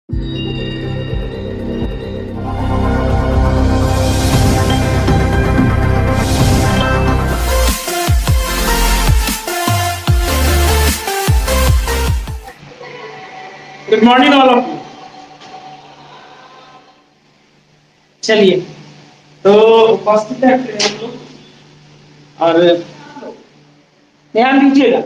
Good morning all of you. चलिए, तो उपस्थित है हम लोग और ध्यान दीजिएगा।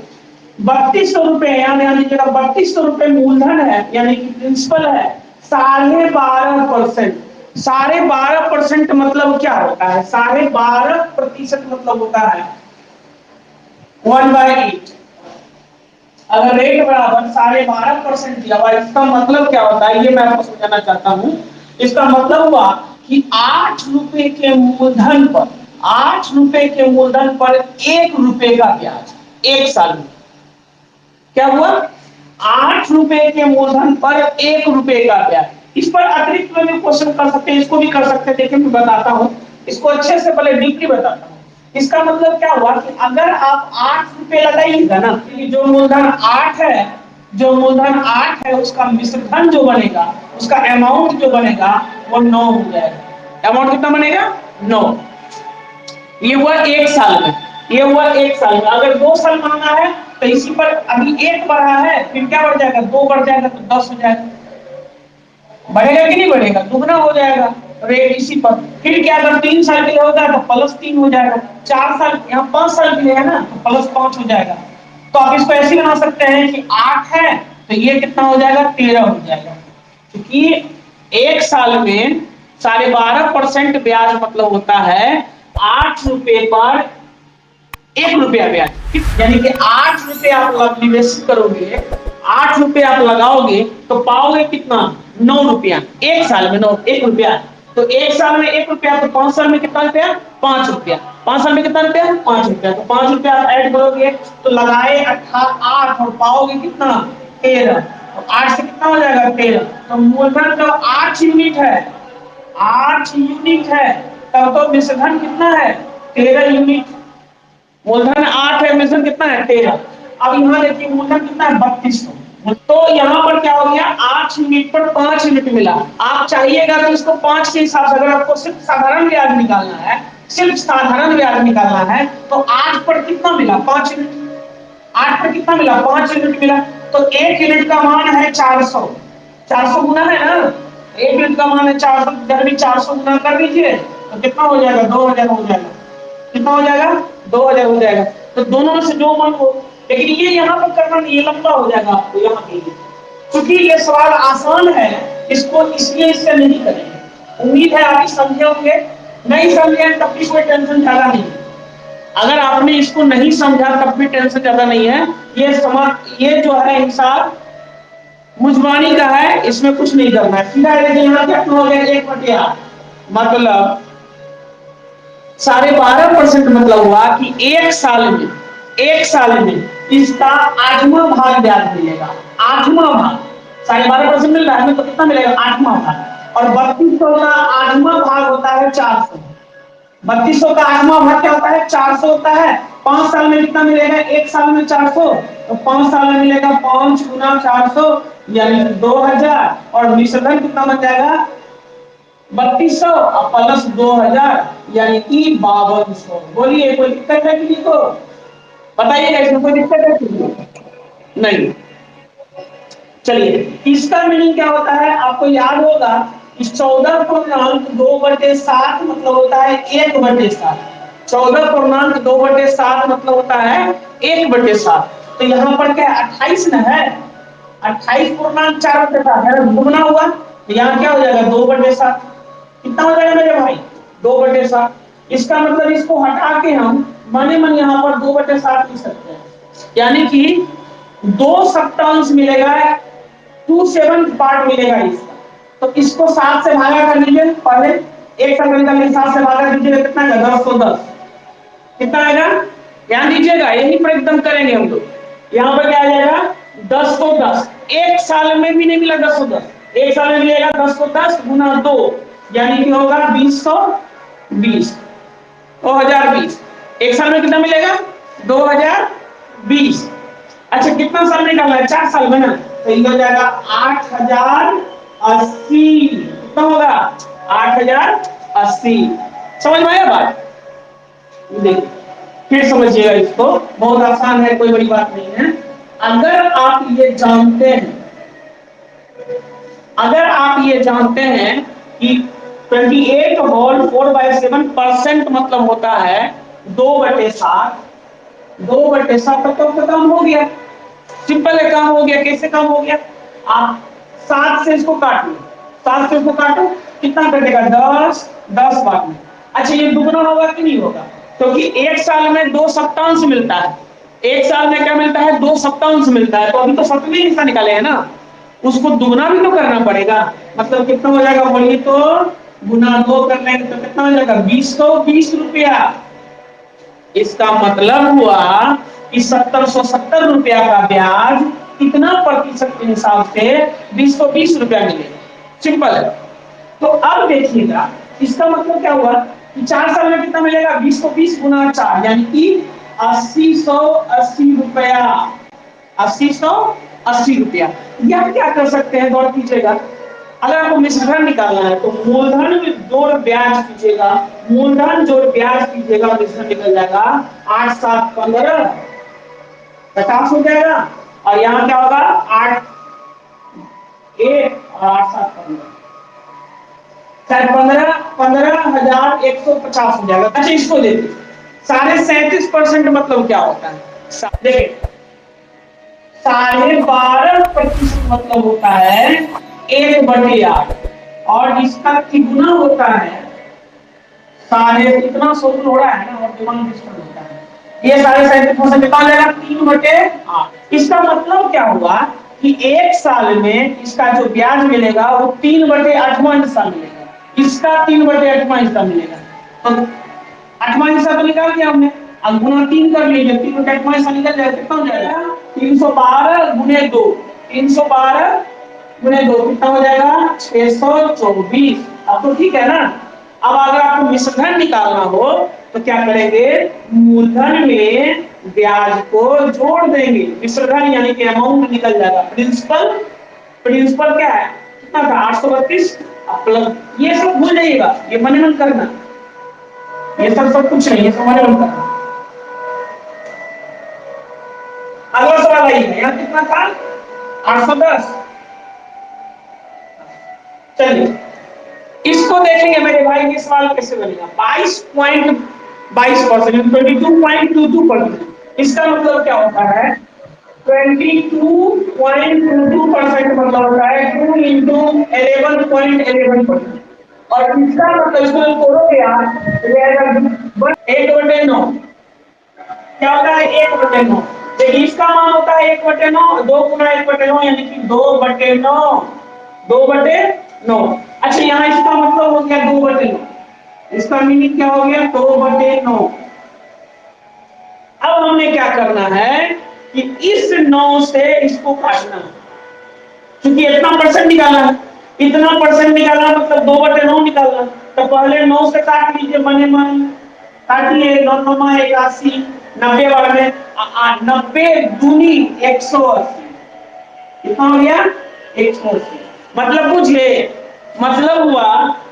3200 रुपए, यहाँ ध्यान दीजिएगा, 3200 रुपए मूलधन है, यानी कि प्रिंसिपल है 12.5%। 12.5% मतलब क्या होता है? 12.5% मतलब होता है 1/8। अगर रेट बराबर 12.5% दिया हुआ, इसका मतलब क्या होता है ये मैं आपको समझाना चाहता हूं। इसका मतलब हुआ कि 8 रुपए के मूलधन पर, 8 रुपए के मूलधन पर 1 रुपए का ब्याज 1 साल में। क्या हुआ? 8 रुपए के मूलधन पर 1 रुपए का ब्याज। इस पर अतिरिक्त में भी क्वेश्चन कर सकते हैं, इसको भी कर सकते हैं। देखिए मैं बताता हूं इसको अच्छे से, पहले डीपली बताता हूं। इसका मतलब क्या हुआ कि अगर आप 8 रुपए लगाइएगा ना, जो मूलधन 8 है, जो मूलधन 8 है उसका मिश्रधन जो बनेगा, उसका अमाउंट जो बनेगा वो 9 हो जाएगा। अमाउंट कितना बनेगा? 9। ये हुआ 1 साल में, ये हुआ 1 साल में। अगर 2 साल मांगा है तो इसी पर अभी 1 बढ़ा है, फिर क्या बढ़ जाएगा? 2 बढ़ जाएगा तो 10 हो जाएगा। बढ़ेगा कि नहीं बढ़ेगा? दुगना हो जाएगा रेट इसी पर। फिर क्या, अगर 3 साल के लिए होगा तो +3 हो जाएगा। 4 साल, यहाँ 5 साल के लिए है ना, तो +5 हो जाएगा। तो आप इसको ऐसे बना सकते हैं कि 8 है तो ये कितना हो जाएगा? 13 हो जाएगा। क्योंकि 1 साल में 12.5% ब्याज मतलब होता है 8 रुपए पर 1 रुपया ब्याज। यानी कि 8 रुपए आप निवेश करोगे, 8 रुपए आप लगाओगे तो पाओगे कितना? 9 रुपया। 1 साल में 1 रुपया। तो 1 साल में 1 रुपया, तो 5 साल में कितना रुपया? 5 रुपया। 5 साल में कितना रुपया? 5 रुपया। तो 5 रुपया आप ऐड करोगे तो लगाए 8 और पाओगे कितना? 13। तो 8 से कितना हो जाएगा? 13। तो मूलधन जब 8 यूनिट है, 8 यूनिट है, तब तो मिश्रधन कितना है? 13 यूनिट। मूलधन 8 है, मिश्रण कितना है? 13। अब यहाँ देखिए मूलधन कितना है? 3200। तो यहाँ पर क्या हो गया? 8 यूनिट पर 5 यूनिट मिला। आप चाहिएगा तो इसको 5 के हिसाब से, अगर आपको सिर्फ साधारण ब्याज निकालना है, सिर्फ साधारण ब्याज निकालना है, तो 8 पर कितना मिला? 5 यूनिट। 8 पर कितना मिला? 5 यूनिट मिला। तो 1 यूनिट का मान है 400। 400 गुना है ना, 1 यूनिट का मान है 400। जब भी 400 गुना कर दीजिए तो कितना हो जाएगा? 2000 हो जाएगा। कितना हो जाएगा? 2000 हो जाएगा। तो दोनों में से जो मान हो, लेकिन ये यहाँ पर करना नहीं, ये लंबा हो जाएगा आपको यहाँ के लिए। क्योंकि ये सवाल आसान है, इसको इसलिए इससे नहीं करेंगे। उम्मीद है आप समझे होंगे। नहीं समझे तब भी कोई टेंशन ज्यादा नहीं है। अगर आपने इसको नहीं समझा तब भी टेंशन ज्यादा नहीं है। ये जो है हिसाब मुजबानी का है, इसमें कुछ नहीं करना है। सीधा यहाँ क्या हो गया? 1/8 मतलब 12.5% मतलब हुआ कि 1 साल में, 1 साल में इसका 8वां भाग ब्याज मिलेगा। 8वां भाग 12.5% मिल रहा है तो कितना मिलेगा? 8वां भाग। और 3200 का 8वां भाग होता है 400। 3200 का 8वां भाग क्या होता है? 400 होता है। 5 साल में कितना मिलेगा? 1 साल में 400, तो 5 साल में मिलेगा 5 गुना 400 यानी 2000। और मिश्रधन कितना बन जाएगा? 3200 प्लस 2000 यानी कि 5200। बोलिए कोई दिक्कत है किसी को? बताइएगा, इसमें कोई दिक्कत है किसी को? नहीं। चलिए, इसका मीनिंग क्या होता है आपको याद होगा कि 14.2/7 मतलब होता है 1/7। 14.2/7 मतलब होता है 1/7। तो यहाँ पर क्या 28 न है? 28.4/7 है, दुगना हुआ। तो यहाँ क्या हो जाएगा? 2/7। कितना हो जाएगा मेरे भाई? 2/7। इसका मतलब इसको हटा के हम माने मन यहाँ पर 2/7 लिख सकते हैं। यानी कि 2 सप्तांश मिलेगा, 2/7 पार्ट मिलेगा इसका। तो इसको 7 से भागा कर लीजिए। पहले 1 साल निकालिए, 7 से भागा दीजिए, कितना आएगा? 10 तो 10। कितना आएगा? ध्यान दीजिएगा, यही पर एकदम करेंगे हम लोग। यहाँ पर क्या आ जाएगा? 10 तो 10। 1 साल में भी नहीं मिला 10 तो 10, 1 साल में मिलेगा 10 तो 10 गुना 2 यानी कि होगा 2020। 2020 1 साल में कितना मिलेगा? 2020। अच्छा कितना साल निकालना है? 4 साल में ना, तो ये हो जाएगा 8000 80 कितना होगा 8080। समझ में आया बात? देखिए फिर समझिएगा इसको, बहुत आसान है, कोई बड़ी बात नहीं है। अगर आप ये जानते हैं, अगर आप ये जानते हैं कि 28 होल 4/7% मतलब होता है 2/7, 2/7 तो खत्म हो गया, सिंपल है, काम हो गया। कैसे काम हो गया? आप 7 से इसको काट लो, 7 से इसको काटो, कितना कटेगा 10, 10 बार में। अच्छा ये दुगना होगा कि नहीं होगा? क्योंकि एक साल में 2 सप्तांश मिलता है, एक साल में क्या मिलता है 2 सप्तांश मिलता है। तो अभी तो 7वें हिस्सा निकाले हैं ना, उसको दुगना भी तो करना पड़ेगा। मतलब कितना हो जाएगा, वही तो गुना 2 कर लेंगे तो कितना हो जाएगा 20, तो 20 रुपया। इसका मतलब हुआ कि 1770 रुपया का ब्याज कितना प्रतिशत के हिसाब से 20 रुपया मिलेगा। सिंपल है। तो अब देखिएगा इसका मतलब क्या हुआ कि 4 साल में कितना मिलेगा, 20 गुना 4 यानी कि 80 रुपया, 80 रुपया। यह क्या कर सकते हैं, गौर कीजिएगा। अगर आपको मिश्रण निकालना है तो मूलधन में जोड़ ब्याज कीजिएगा, मूलधन जोड़ ब्याज कीजिएगा, मिश्रण निकल जाएगा 8 7 15 50 हो जाएगा। और यहाँ क्या होगा 8 1 और 8 7 15 15,150 हो जाएगा। अच्छा इसको देखिए 37.5% मतलब क्या होता है, देखिए 12.5% मतलब होता है 1/8 और इसका कितना होता है साढ़े, इतना सोच हो रहा है ना और दिमाग डिस्टर्ब होता है। ये 37.5% निकाल लेगा 3/8। इसका मतलब क्या हुआ कि एक साल में इसका जो ब्याज मिलेगा वो 3/8वां हिस्सा मिलेगा, इसका 3/8वां हिस्सा मिलेगा। तो 8वां हिस्सा तो निकाल दिया हमने, अब गुना 3 कर लीजिए, 3/8वां हिस्सा निकल जाएगा, कितना हो जाएगा 312 गुने 2, 312 गुने 2 कितना हो जाएगा 624। अब तो ठीक है ना। अब अगर आपको मिश्रधन निकालना हो तो क्या करेंगे, मूलधन में ब्याज को जोड़ देंगे, मिश्रधन यानी कि अमाउंट निकल जाएगा। प्रिंसिपल, प्रिंसिपल क्या है कितना था 832 प्लस, ये सब भूल जाइएगा, ये मन मन करना, ये सब कुछ नहीं, ये सब मन मन करना। अगला सवाल आइए, यहाँ कितना था 810। चलिए इसको देखेंगे मेरे भाई, ये सवाल कैसे बनेगा। 22.22%, 22.22%। इसका मतलब क्या होता है 22.22% मतलब होता है 2 इंटू 11.11%। और इसका मतलब इसको तोड़ोगे यार 1/9 क्या होता है 1/9। देखिए इसका मान होता है 1/9, 2 गुना 1/9 यानी कि 2/9, 2/9। अच्छा यहाँ इसका मतलब हो गया 2/9, इसका मीनिंग क्या हो गया 2/9। अब हमने क्या करना है कि इस 9 से इसको काटना है, क्योंकि इतना परसेंट निकालना है, इतना परसेंट निकालना मतलब 2/9 निकालना। तो पहले 9 से काट लीजिए, मने मन काटिए, 9 9 81, 90 बार में 90 दूनी 180, कितना हो गया 180। मतलब बुझे, मतलब हुआ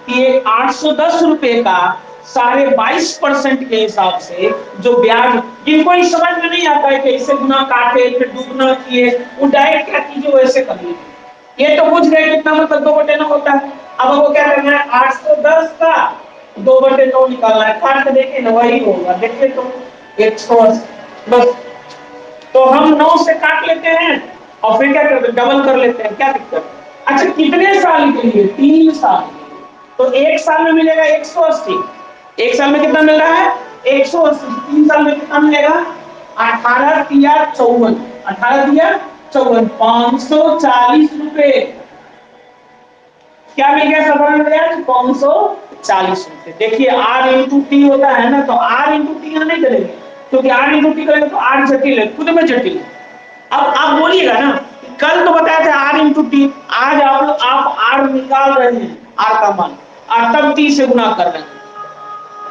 कि 810 रुपए का 22.5% के हिसाब से जो ब्याज, जिनको इस समझ में नहीं आता है कि इसे गुना काटे फिर दुगना किए, वो डायरेक्ट क्या कीजिए वैसे कर लीजिए। ये तो बुझ गए कितना मतलब 2/9 होता है। अब हमको क्या करना है 810 का 2/9 निकालना है, काट के देखिए ना वही होगा, देखिए तो 180 बस। तो हम 9 से काट लेते हैं और फिर क्या करते हैं डबल कर लेते हैं, क्या दिक्कत है। अच्छा कितने साल के लिए 3 साल, तो एक साल में मिलेगा 180, एक साल में कितना मिल रहा है 180, 3 साल में कितना मिलेगा 18 तिया 54, 18 तिया 54, 540 रुपए। क्या मिल गया साधारण ब्याज 540 रुपए। देखिए आर इंटू टी होता है ना, तो आर इंटू टी यहाँ नहीं करेंगे, क्योंकि आर इंटू टी करेंगे तो आर जटिल है, खुद में जटिल। अब आप बोलिएगा ना कल तो बताया था आर इंटू टी, आज आप आर निकाल रहे हैं, आर का मान, और तब टी से गुना कर रहे हैं।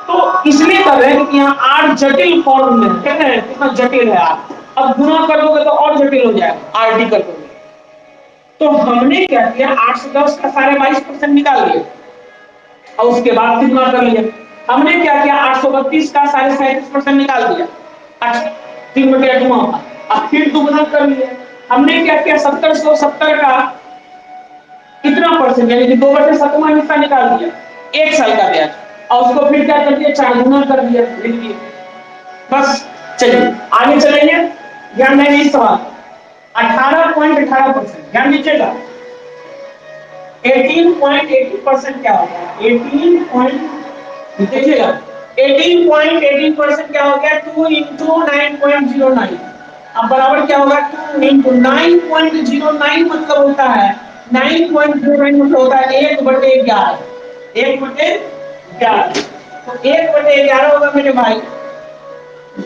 तो इसलिए कर रहे हैं कि यहाँ आर जटिल फॉर्म में कहते हैं कितना जटिल है आर। अब गुना कर दोगे तो और जटिल हो जाएगा, आर डी कर दोगे। तो हमने क्या किया, 810 का 22.5% निकाल लिया और उसके बाद कितना कर लिया, हमने क्या किया 832 का 37.5% निकाल दिया, 3/8 अब फिर दुगना कर लिया। हमने क्या किया 70 का कितना परसेंट यानी कि 2/7 हिस्सा निकाल दिया, 1 साल का ब्याज, और उसको फिर क्या कर दिया 4 गुना कर दिया, लिख दिया बस। चलिए आगे चलेंगे, ध्यान देंगे इस सवाल 18.18%, ध्यान दीजिएगा 18.18% क्या होगा, 18 देखिएगा 18.18% क्या हो गया 2 इंटू 9.09, अब बराबर क्या होगा 2 इंटू 9.09 मतलब होता है 9.09 मतलब होता है 1/11, 1/11, तो 1/11 होगा मेरे भाई,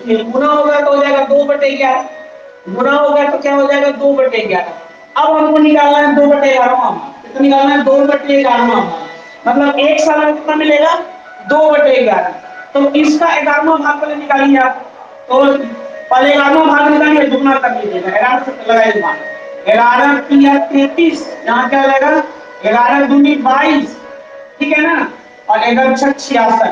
गुना होगा तो हो जाएगा 2/11, गुना होगा तो क्या हो जाएगा 2/11। अब हमको निकालना है 2/11, कितना निकालना है 2/11, मतलब 1 साल में कितना मिलेगा 2/11, तो इसका 11वां भाग पहले निकालिए आप, तो पहले 11वां भाग निकालिए, दुगना कर लीजिएगा, 11 से लगाइए भाग, 11 तिया 33, यहाँ क्या लगेगा 11 दूनी 22, ठीक है ना, और 11 छक 66,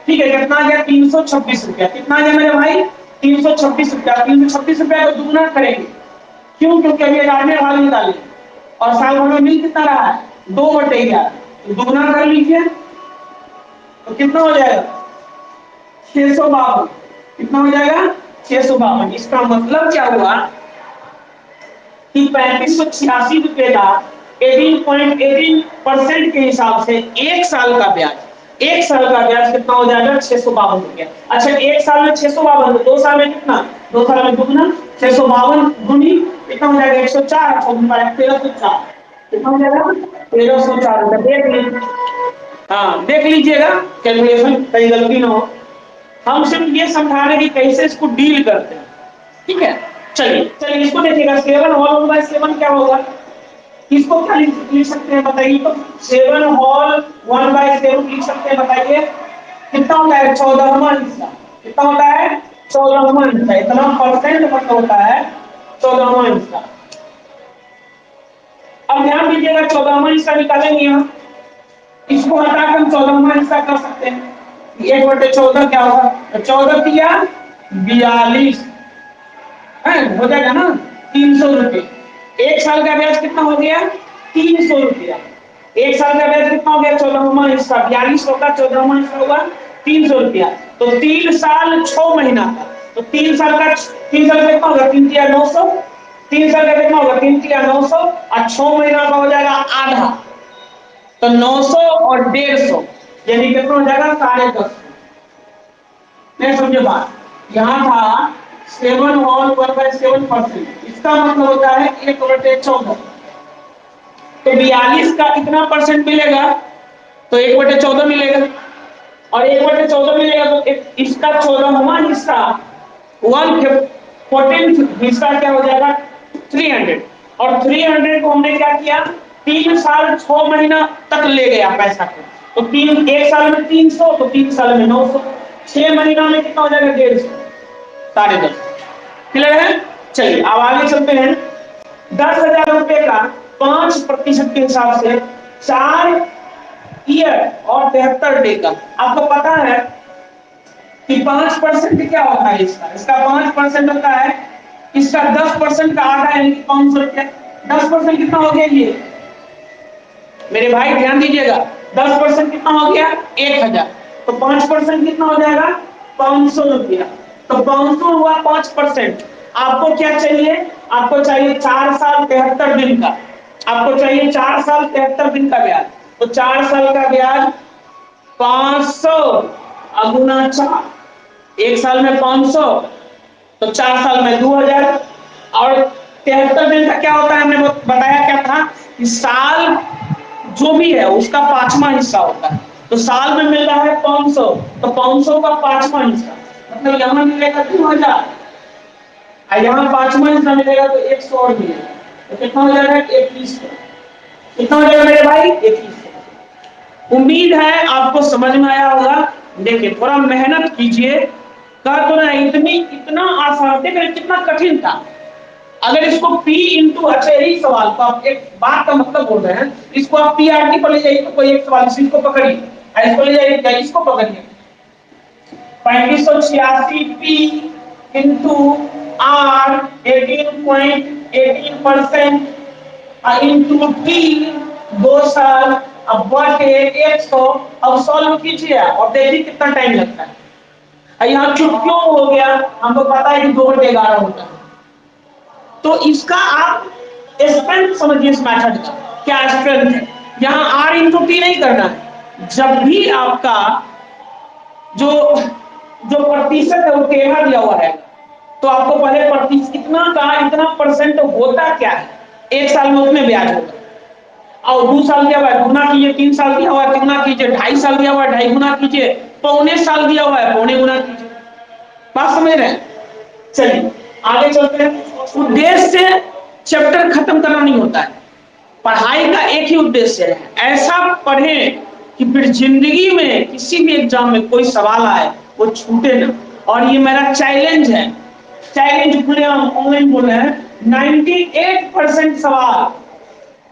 ठीक है, कितना आ गया 326 रुपया, कितना आ गया मेरे भाई 326 रुपया, 326 रुपया को दुगना करेंगे, क्यों, क्योंकि अभी 11वें भाग निकाले और साल भर में मिल कितना रहा है 2/11, तो दुगना कर लीजिए तो कितना हो जाएगा 652, कितना हो जाएगा 652। इसका मतलब क्या हुआ कि 3586 रुपए का 18.18% के हिसाब से 1 साल का ब्याज, 1 साल का ब्याज कितना हो जाएगा 652 रुपया। अच्छा 1 साल में 652, 2 साल में कितना, 2 साल में दुगना, 652 गुनी कितना हो जाएगा 104, 1304, कितना हो जाएगा 1304 रुपया, देख लीजिए, हाँ देख लीजिएगा कैलकुलेशन कहीं गलती ना हो, हम सिर्फ ये समझा रहे कि कैसे इसको डील करते हैं, ठीक है। चलिए चलिए इसको देखिएगा 7 होल 1/7 क्या होगा, इसको क्या लिख सकते हैं बताइए, तो 7 होल 1/7 लिख सकते हैं, बताइए कितना होता है 14वां हिस्सा, कितना होता है 14वां हिस्सा, इतना परसेंट मतलब होता है 14वां हिस्सा। अब ध्यान दीजिएगा 14वां हिस्सा निकालेंगे हम, इसको हटाकर हम 14वां हिस्सा कर सकते हैं, 1/14 क्या होगा, 14 तिया 42 है, हो जाएगा ना 300 रुपये, 1 साल का ब्याज कितना हो गया 300 रुपया, 1 साल का ब्याज कितना हो गया 14वां हिस्सा, 42 होगा 14वां हिस्सा होगा 300 रुपया, तो 3 साल 6 महीना का, तो 3 साल का 3 साल का कितना होगा 3 तिया 900, 3 साल का कितना होगा 3 तिया 900 और 6 महीना का हो जाएगा आधा, तो 900 और 150 यानी कितना हो जाएगा 10.5, नहीं समझे बात, यहाँ था 7 होल 1/7%, इसका मतलब होता है 1/14, तो 42 का कितना परसेंट मिलेगा, तो 1/14 मिलेगा, और 1/14 मिलेगा तो इसका 14वां हिस्सा 1/14 हिस्सा क्या हो जाएगा 300, और 300 को हमने क्या किया 3 साल 6 महीना तक ले गया पैसा को, तो 1 साल में 300, तो 3 साल में 900, 6 महीना में कितना हो जाएगा 150, 10.5, क्लियर है। चलिए अब आगे चलते हैं, 10,000 रुपए का 5% के हिसाब से 4 ईयर और 73 डे का, आपको पता है कि 5% क्या होता है इसका 5% होता है, इसका 10% का आधा यानी 500 रुपया, 10% कितना हो गया ये मेरे भाई ध्यान दीजिएगा, 10% कितना हो गया 1,000, तो 5% कितना हो जाएगा 500 रुपया, तो 500 हुआ 5%, आपको क्या चाहिए, आपको चाहिए 4 साल 73 दिन का, आपको चाहिए 4 साल 73 दिन का ब्याज, तो 4 साल का ब्याज 500 अगुना 4, 1 साल में 500, तो 4 साल में 2,000, और 73 दिन का क्या होता है हमने बताया क्या था कि साल जो भी है उसका 5वां हिस्सा होता है, तो साल में मिल रहा है 500, तो 500 का 5वां हिस्सा मतलब यहाँ मिलेगा 2,000, और यहाँ 5वां हिस्सा मिलेगा तो 100 और मिलेगा, तो कितना हो जाएगा 2100, कितना हो जाएगा मेरे भाई 2100। उम्मीद है आपको समझ में आया होगा, देखिए थोड़ा मेहनत कीजिए, कह तो ना इतना आसान, देखिए कितना कठिन था, अगर इसको P इंटू, अच्छा यही सवाल तो आप एक बात का मतलब बोल रहे हैं, इसको आप PRT पर ले जाइए तो कोई एक सवाल इसको पकड़िए, इसको ले जाइए क्या, इसको पकड़िए 3586 P into R 18.18% into T 2 साल अब बटे 100। अब सॉल्व कीजिए और देखिए कितना टाइम लगता है। यहाँ चुप क्यों हो गया, हमको पता है कि 2/11 होता है। तो इसका आप स्ट्रेंथ समझिए इस मेथड का, क्या स्ट्रेंथ है। यहाँ R इंटू टी नहीं करना है, जब भी आपका जो जो प्रतिशत है वो 13 दिया हुआ है तो आपको पहले प्रतिशत कितना का इतना परसेंट होता क्या है, एक साल में उतने ब्याज होगा। और 2 साल दिया हुआ है गुना कीजिए, 3 साल दिया हुआ है कितना कीजिए, 2.5 साल दिया हुआ है 2.5 गुना कीजिए, पौने साल दिया हुआ है पौने गुना कीजिए। बात समझ रहे हैं? चलिए आगे चलते हैं। उद्देश्य से चैप्टर खत्म करना नहीं होता है, पढ़ाई का एक ही उद्देश्य है, ऐसा पढ़ें कि फिर जिंदगी में किसी भी एग्जाम में कोई सवाल आए वो छूटे ना। और ये मेरा चैलेंज है, चैलेंज खुले ऑनलाइन बोल रहे हैं, 98% सवाल,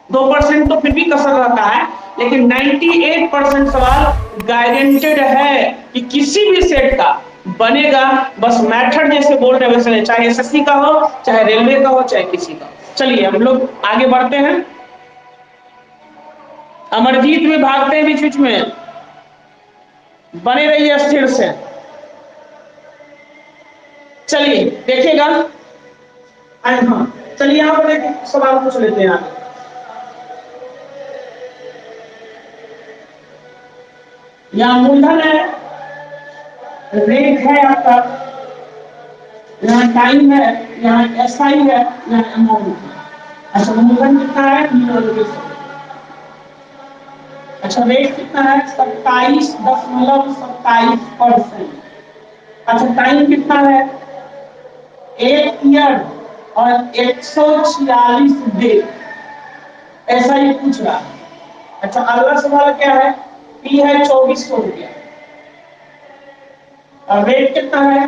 2% तो फिर भी कसर रहता है, लेकिन 98% सवाल गारंटेड है कि किसी भी सेट का बनेगा। बस मेथड जैसे बोल रहे वैसे, चाहे एसएससी का हो, चाहे रेलवे का हो, चाहे किसी का। चलिए हम लोग आगे बढ़ते हैं। अमरजीत भी भागते हैं बीच बीच में, बने रहिए स्थिर से। चलिए देखिएगा, हाँ चलिए यहाँ पर एक सवाल पूछ लेते हैं। यहाँ मूलधन है, रेट है आपका, यहाँ टाइम है, यहाँ एसआई है, यहाँ अमाउंट है। अच्छा मूलधन कितना है, 99। अच्छा रेट कितना है, 27.27%। अच्छा टाइम कितना है, 1 ईयर और 146 डे, ऐसा ही पूछ रहा है। अच्छा अगला सवाल क्या है, पी है 2400 रुपया और रेट कितना है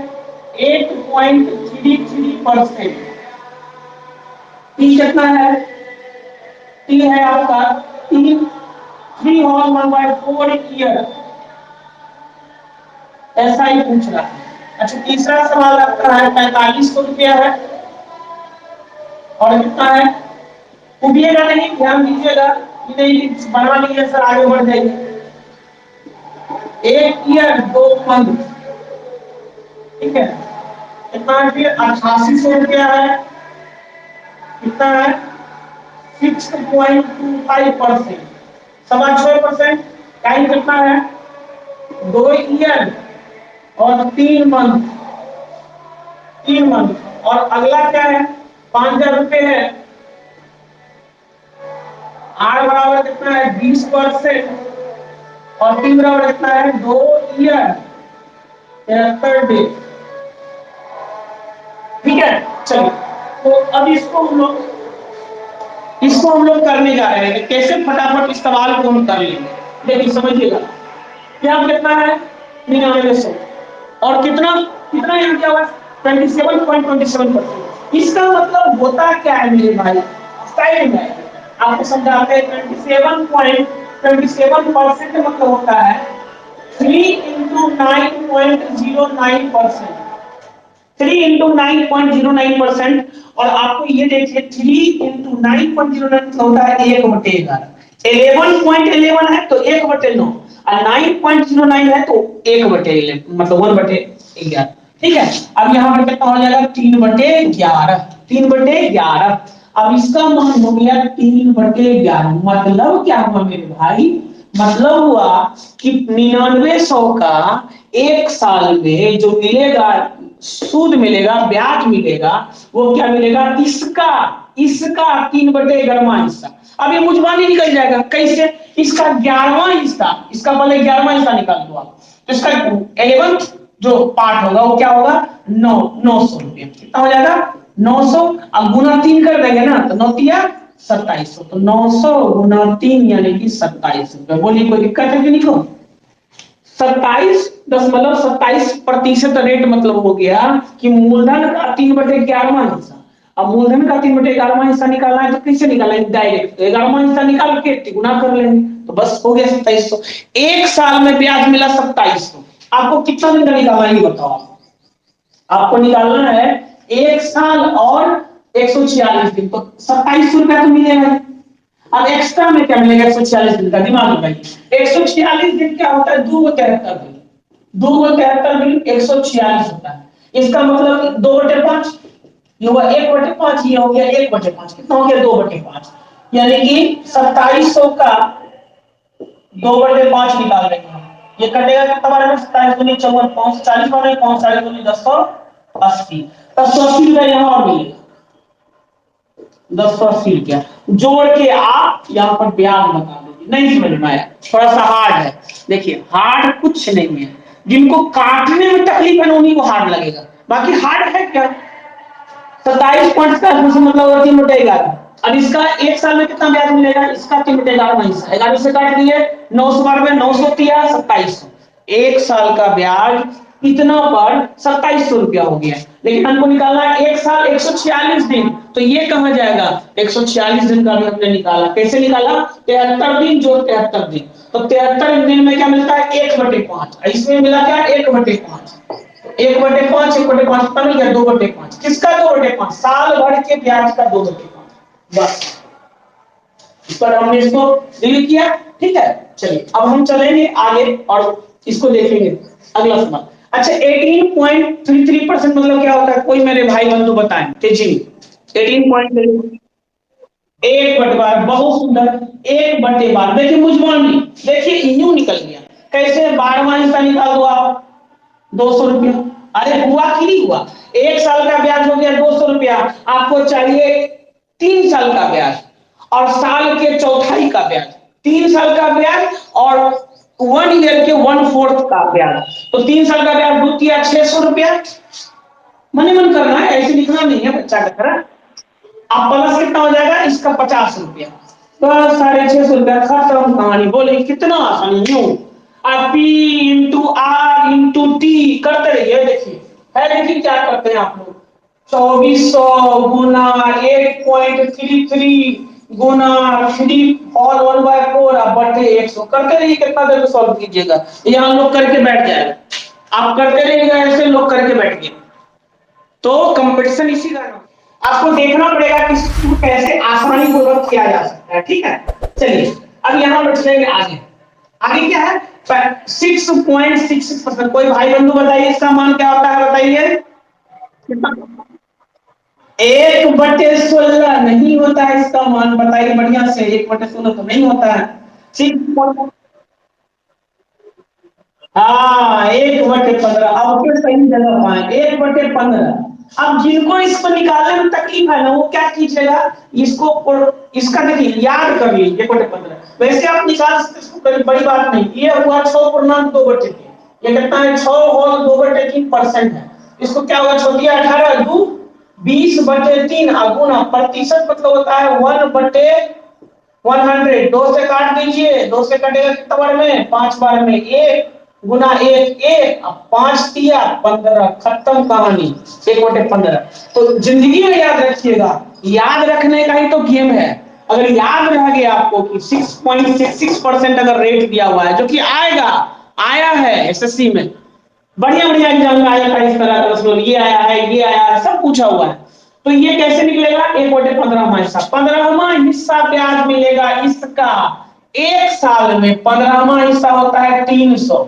8.33%। पी कितना है, पी है आपका 3/4 ईयर, ऐसा ही पूछ रहा है। अच्छा तीसरा सवाल आपका है 4500 रुपया है और कितना है, उबिएगा नहीं, ध्यान दीजिएगा, नहीं बनवा लीजिए सर, आगे बढ़ जाइए। 1 ईयर 2 मंथ, ठीक है, कितना है फिर 8800 रुपया है, कितना है 6.25%, 6.5%। टाइम कितना है 2 ईयर और 3 मंथ, 3 मंथ। और अगला क्या है 5000 रुपये है, आर बराबर कितना है 20% और टी बराबर कितना है 2 ईयर 73 डे, ठीक है। चलिए तो अब इसको हम लोग करने जा रहे हैं, कैसे फटाफट इस सवाल को हम कर लेंगे। देखिए समझिएगा, क्या कितना है 9900 और कितना कितना यहाँ क्या हुआ 27.27%। इसका मतलब होता क्या है मेरे भाई, साइड में आपको समझाते हैं। 27.27% मतलब होता है 3 into 9.09%, 3 into 9.09%। और आपको ये देखिए 3 into 9.09 होता है 1/11, 11.11 है तो 1/9 और 9.09 है तो 1/11 मतलब 1/11, ठीक है। अब यहाँ पर कितना हो जाएगा 3/11, 3/11। अब इसका मान हो गया 3/11, मतलब क्या हुआ मेरे भाई, मतलब हुआ कि 9900 का एक साल में जो मिलेगा, सूद मिलेगा, ब्याज मिलेगा, वो क्या मिलेगा, इसका 3/11वां हिस्सा। अब ये मुझबानी निकल जाएगा, कैसे, इसका 11वां हिस्सा, इसका पहले 11वां हिस्सा निकाल दो आप, तो इसका 11th जो पार्ट होगा वो क्या होगा 900 रुपया। कितना हो जाएगा 900, अब गुना 3 कर देंगे ना तो 9 तिया 2700, तो 900 गुना 3 यानी कि 27 रुपया। बोलिए कोई दिक्कत है कि नहीं हो, 27.27% रेट मतलब हो गया कि मूलधन का 3/11वां हिस्सा। अब मूलधन का 3/11वां हिस्सा निकालना है तो कैसे निकालना है? डायरेक्ट 11वां हिस्सा निकाल के गुना कर लेंगे तो बस हो गया 2700। एक साल में ब्याज मिला 2700। आपको कितना दिन का निकालना है ये बताओ। आपको निकालना है एक साल और 146 दिन, तो 2700 रुपया तो मिलेगा। अब एक्स्ट्रा में क्या मिलेगा 146 दिन का? दिमाग लगाइए। 146 दिन क्या होता है? 2 73 दिन। 2 73 दिन 146 होता है। इसका मतलब 2/5, ये हुआ 1/5, ये हो गया 1/5। कितना हो गया? 2/5। यानी कि 2700 का 2/5 निकाल देंगे हम। ये कटेगा कितना बार में? 27 दूनी 54, 540 बार में 540 दूनी 1080, 1080 रुपया यहाँ और मिलेगा। 1080 रुपया जोड़ के आप यहाँ पर ब्याज बता दीजिए। नहीं समझ में आया? थोड़ा सा हार्ड है। देखिए हार्ड कुछ नहीं है, जिनको काटने में तकलीफ है उन्हीं को हार्ड लगेगा, बाकी हार्ड है क्या? 27.5 मतलब 3/11। अब इसका एक साल में कितना ब्याज मिलेगा? इसका 3/11 हिस्सा 11 से काट दिए, 900 बार में 900 किया 2700। एक साल का ब्याज इतना पर 2700 रुपया हो गया। लेकिन हमको निकालना है एक साल 146 दिन, तो ये कहां जाएगा? 146 दिन का भी हमने निकाला। कैसे निकाला? 73 दिन जोड़ 73 दिन, तो 73 दिन में क्या मिलता है? 1/5। इसमें मिला क्या? 1/5। 1/5 1/5 कितना मिल गया? 2/5। किसका 2/5? साल भर के ब्याज का 2/5। बस इस पर हमने इसको डिलीट किया। ठीक है, चलिए अब हम चलेंगे आगे और इसको देखेंगे अगला सवाल। अच्छा 18.33% मतलब क्या होता है? कोई मेरे भाई बंधु बताएं तेजी। 18.33 1/12। बहुत सुंदर। 1/12। देखिए मुझे देखिए यूं निकल गया। कैसे? 12वां हिस्सा निकाल दो आप, 200 रुपया। अरे हुआ कि नहीं हुआ? एक साल का ब्याज हो गया 200 रुपया। आपको चाहिए 3 साल का ब्याज और साल के चौथाई का ब्याज। 3 साल का ब्याज और 1 ईयर के 1/4 का ब्याज। तो 3 साल का ब्याज दूध किया 600 रुपया। मने मन करना है, ऐसे लिखना नहीं है बच्चा का तरह। अब प्लस कितना हो जाएगा? इसका 50 रुपया, तो 650 रुपया। खत्म कहानी। बोले कितना आसानी। यूं P into R into T करते रहिए। देखिए है, देखिए क्या करते हैं आप लोग। 2400 गुना 8.33 गुना 3 बटे 100 करते रहिए। कितना देर में सॉल्व कीजिएगा? यहाँ लोग करके बैठ जाएगा। आप करते रहिएगा ऐसे, लोग करके बैठ गए। तो कंपटीशन इसी का नाम। आपको देखना पड़ेगा कि इसको कैसे आसानी पूर्वक किया जा सकता है। ठीक है, चलिए अब यहां पर चलेंगे आगे। आगे क्या है? 6.66%। कोई भाई बंधु बताइए इसका मान क्या होता है? बताइए। 1/16 नहीं होता है इसका मान। बताइए बढ़िया से। 1/16 तो नहीं होता है। 6, हाँ 1/15। अब फिर सही जगह पाए 1/15। अब जिनको इसको निकालने में तकलीफ है ना, वो क्या कीजिएगा? इसका देखिए याद कर लीजिए 1/15। वैसे आप निकाल सकते, इसको कोई बड़ी बात नहीं। ये हुआ 6.2/3। ये कितना है? 6/2/3% है। इसको क्या होगा? छोटी 18 दू 20/3 गुना प्रतिशत मतलब होता है 1/100। 2 से काट दीजिए, 2 से कटेगा कितना बार में? 5 बार में। 1 गुना 1 1, अब 5 दिया 15। खत्म कहानी। 1/15। तो जिंदगी में याद रखिएगा, याद रखने का ही तो गेम है। अगर याद रह गया आपको कि 6.66% अगर रेट दिया हुआ है, जो कि आएगा, आया है एसएससी में, बढ़िया बढ़िया एग्जाम में आया था इस तरह का। मतलब ये आया है, ये आया है, सब पूछा हुआ है। तो ये कैसे निकलेगा? 1/15वां हिस्सा। 15वां हिस्सा ब्याज मिलेगा इसका। एक साल में 15वां हिस्सा होता है 300।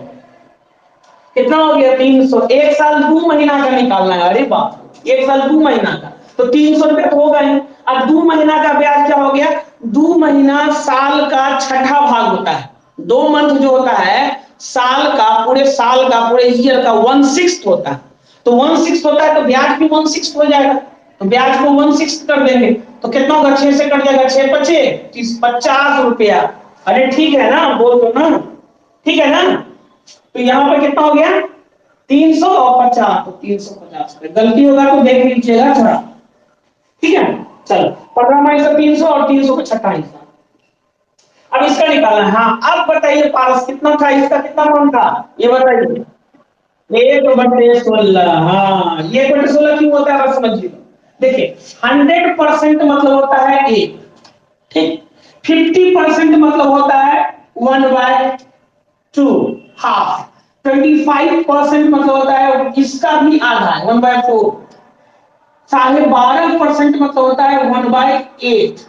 कितना हो गया? 300। एक साल 2 महीना का निकालना है। अरे बाप, एक साल 2 महीना का, तो 300 रुपया तो होगा ही। अब 2 महीना का ब्याज क्या हो गया? 2 महीना साल का छठा भाग होता है। 2 मंथ जो होता है साल का, पूरे साल का, पूरे ईयर का 1/6 होता है। तो 1/6 होता है तो ब्याज भी 1/6 हो जाएगा। तो ब्याज को 1/6 कर देंगे तो कितना होगा? 6 से कट जाएगा। 6 25 50 रुपया। अरे ठीक है ना, बोल दो ना, ठीक है ना? तो यहां पर कितना हो गया? 300 और 50, तो 350। गलती होगा तो देख लीजिएगा थोड़ा। ठीक है, चलो 15वां हिस्सा 300 और 300 का छठा हिस्सा। अब इसका निकालना है। हाँ अब बताइए पारस कितना था? इसका कितना मान था ये बताइए। 1/16। हाँ ये 1/16 क्यों होता है बस समझिए। देखिए 100% मतलब होता है एक, ठीक। 50% मतलब होता है 1/2, हाफ। 25% मतलब होता है इसका भी आधा है, 1/4। 12.5% मतलब होता है 1/8।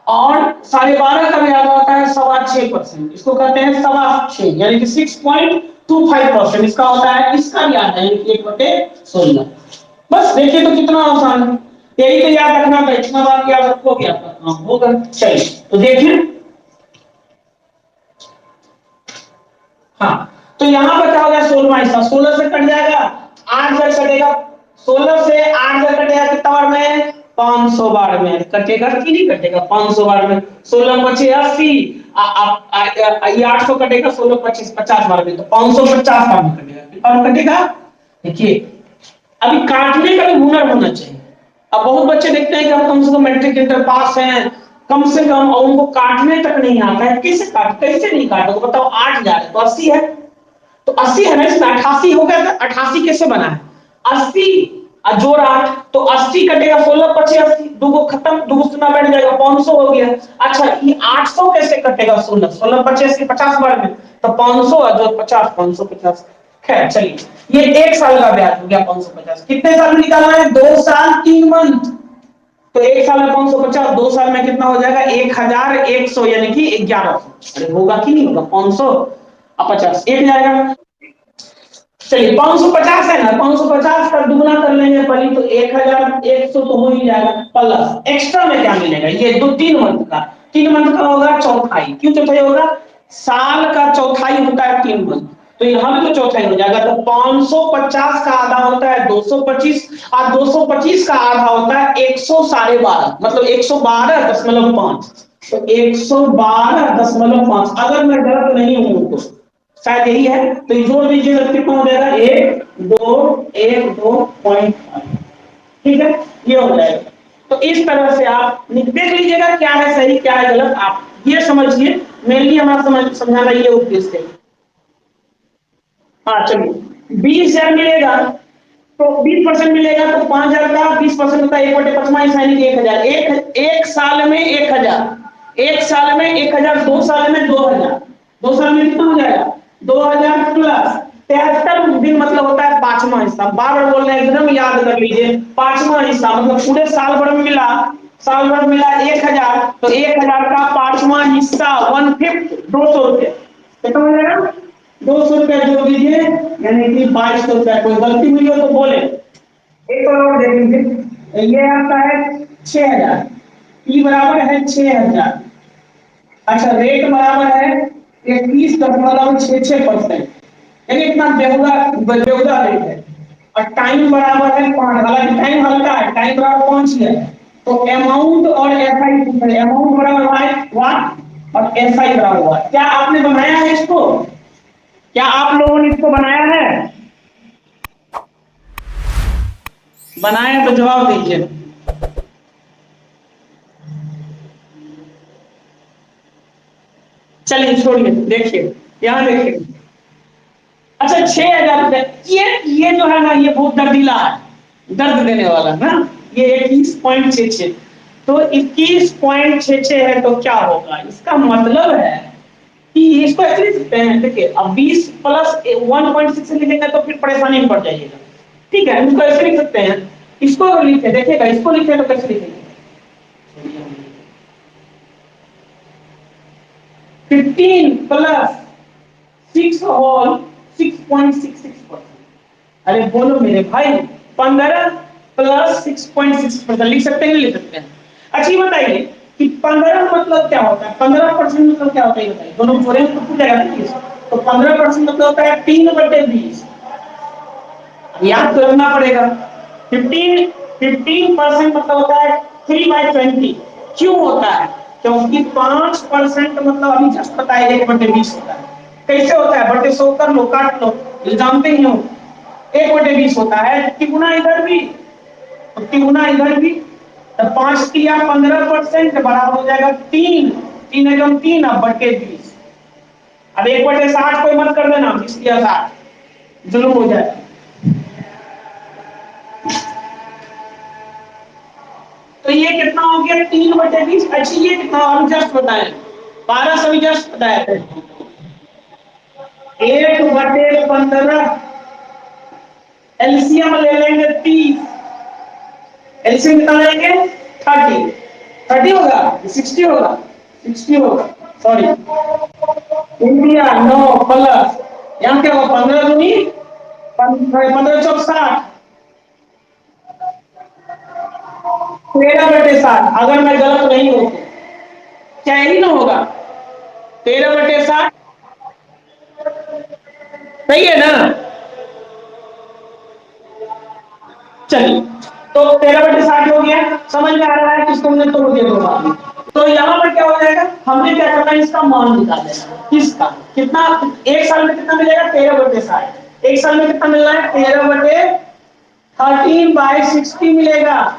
और 12.5 का भी आधा होता है 6.25%, इसको कहते हैं 6.25, यानी कि 6.25% इसका होता है, इसका भी आधा है, यानी कि 1/16। बस देखिए तो कितना आसान है। यही तो याद रखना था, इतना बार याद रखोगे आपका काम होगा। चलिए तो देखिए, हाँ, तो यहां पर क्या हो गया, 16 हिस्सा 16 से कट जाएगा, 8 जब कटेगा, 16 से 8 जब कटेगा कितना बार में, 500 बार में कटेगा कि नहीं कटेगा, 500 बार में। 16 25 80, ये 800 कटेगा, 16 25 50 बार में, तो 550 बार में कटेगा, कितना बार कटेगा। देखिए अभी काटने का भी हुनर होना चाहिए। अब बहुत बच्चे देखते हैं कि हम कम से कम मैट्रिक इंटर पास हैं, कम से कम, और उनको काटने तक नहीं आता है, कैसे काट, कैसे नहीं काटोगे बताओ, 8 हजार तो 80 है, तो 80 है ना, इसमें 88 हो गया था, 88 कैसे बना है, 80 जोड़ 8, तो 80 कटेगा, 16 25 80, दूगो खत्म, दूगो सुना बैठ जाएगा, 500 हो गया। अच्छा ये 800 कैसे कटेगा, 16 16 25 80 50 बार में, तो 500 जो 50 550। खैर चलिए, ये एक साल का ब्याज हो गया 550। कितने साल में निकालना है, 2 साल 3 मंथ। तो एक साल में 550, 2 साल में कितना हो जाएगा, 1100, यानी कि 1100। अरे होगा कि नहीं होगा, 500 और 50 एक जाएगा। चलिए 550 है ना, 550 का दुगना कर लेंगे पहले, तो 1100 तो हो ही जाएगा, प्लस एक्स्ट्रा में क्या मिलेगा, ये 3 मंथ का, 3 मंथ का होगा चौथाई। क्यों चौथाई होगा, साल का चौथाई होता है 3 मंथ, तो यहाँ भी तो चौथाई हो जाएगा। तो 550 का आधा होता है 225, और 225 का आधा होता है 112.5, मतलब 112.5। तो 112.5, अगर मैं गलत नहीं हूं तो शायद यही है, तो जोड़ दीजिएगा कितना हो जाएगा, 1 2 1 2.5, ठीक है, ये हो जाएगा। तो इस तरह से आप देख लीजिएगा क्या है सही क्या है गलत, आप ये समझिए, मेनली हमारा समझाना ये उद्देश्य है। हाँ चलिए, 20,000 मिलेगा, तो 20% मिलेगा, तो 5,000 का 20% होता है 1/5, यानी कि 1,000। एक साल में 1,000, एक साल में 1,000, 2 साल में 2,000, 2 साल में कितना हो जाएगा, 2,000 प्लस 73 दिन, मतलब होता है 5वां हिस्सा। बार बार बोल रहे हैं, एकदम याद कर लीजिए, 5वां हिस्सा मतलब पूरे साल भर में मिला, साल भर मिला 1,000, तो 1,000 का 5वां हिस्सा 1/5, 200 रुपये, कितना हो जाएगा, 200 रुपया जोड़ दीजिए, यानी कि 2,200 रुपया। कोई गलती हुई हो तो बोले। एक और देख लीजिए, ये आपका है 6,000, ई बराबर है 6,000। अच्छा रेट बराबर है 21.66%, यानी इतना बेहुदा बेहुदा रेट है। और टाइम बराबर है 5, हालांकि टाइम हल्का है, टाइम बराबर 5 ही है। तो अमाउंट और एसआई, अमाउंट बराबर है व्हाट, और एसआई बराबर हुआ। क्या आपने बनाया है इसको, क्या आप लोगों ने इसको बनाया है, बनाए तो जवाब दीजिए। चलिए छोड़िए, देखिए यहाँ देखिए। अच्छा 6,000 रुपये, ये जो है ना, ये बहुत दर्दीला है, दर्द देने वाला ना, ये 21.66, तो 21.66 है, तो क्या होगा, इसका मतलब है कि इसको ऐसे लिख सकते हैं। देखिए अब 20 प्लस 1.6 लिखेंगे तो फिर परेशानी में पड़ जाइएगा, ठीक है, इसको ऐसे लिख सकते हैं। इसको अगर लिखे, देखिएगा इसको लिखे तो कैसे लिखेंगे, 15 प्लस 6 होल 6.66%। अरे बोलो मेरे भाई, 15 प्लस 6.6% लिख सकते हैं, नहीं लिख सकते हैं। अच्छा ये बताइए कि 15 मतलब क्या होता है, 15% मतलब क्या होता है, बताइए, दोनों जोड़े तो पूछ जाएगा ना। तो 15% मतलब होता है 3/20, याद तो रखना पड़ेगा। 15% मतलब होता है 3/20। क्यों होता है, क्योंकि 5% मतलब अभी जस्ट पता है 1/20 होता है। कैसे होता है, बटे 100 कर लो, काट लो, ये जानते ही हो, 1/20 होता है। तिगुना इधर भी, तो तिगुना इधर भी, तो 5 किया 15% बराबर हो जाएगा 3, 3 एकम 3, अब बटे 20। अब 1/60 कोई मत कर देना, 20 किया 60, जुल्म हो जाए। तो ये कितना हो गया 3/20। अच्छा ये कितना और जस्ट बताएं, 12 सौ जस्ट बताया 1/15। एलसीएम ले लेंगे 30, एलसीएम कितना लेंगे 30, 30 होगा 60 होगा, 60 होगा सॉरी, इंडिया 9 प्लस यहाँ क्या होगा 15 दूनी 15 13/60। अगर मैं गलत नहीं हूं तो क्या ही ना होगा 13/60, सही है ना। चलिए तो 13/60 हो गया, समझ में आ रहा है किसको हमने तोड़ दिया दो बार में। तो यहाँ पर क्या हो जाएगा, हमने क्या करना है इसका मान निकाल देना, किसका कितना, एक साल में कितना मिलेगा 13/60, एक साल में कितना मिल रहा है 13/13/60 मिलेगा।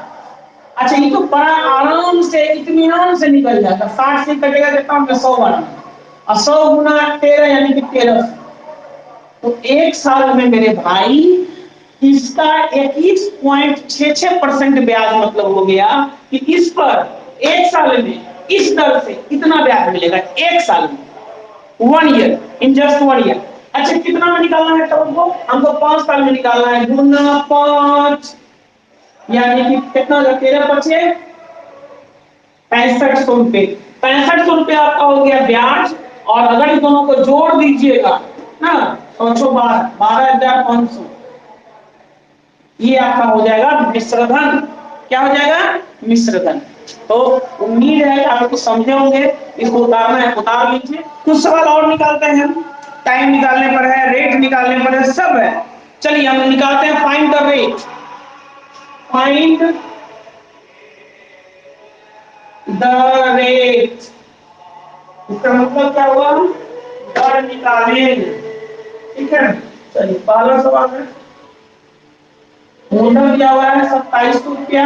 अच्छा ये तो बड़ा आराम से इत्मीनान से निकल जाएगा, 60 से कटेगा कितना हमने 100 बार, और 100 गुना 13 यानी कि 1300। तो एक साल में मेरे भाई इसका 21.66% ब्याज मतलब हो गया कि इस पर एक साल में इस दर से इतना ब्याज मिलेगा एक साल में, 1 ईयर, इन जस्ट 1 ईयर। अच्छा कितना में निकालना है तब हमको 5 साल में निकालना है, गुना 5 यानी कि कितना होगा 13×5 6500 रुपए, 6500 रुपए आपका हो गया ब्याज। और अगर इन दोनों को जोड़ दीजिएगा ना तो 12,500, ये आपका हो जाएगा मिश्रधन। क्या हो जाएगा मिश्रधन। तो उम्मीद है कि आप लोग समझे होंगे, इसको उतारना है उतार लीजिए। कुछ सवाल और निकालते हैं हम, टाइम निकालने पर है, रेट निकालने पर है, सब है। चलिए हम निकालते हैं find the rate, find the rate. इसका मतलब क्या हुआ, दर निकालेंगे, ठीक है। चलिए पहला सवाल है, मूलधन दिया हुआ है 2700 रुपया,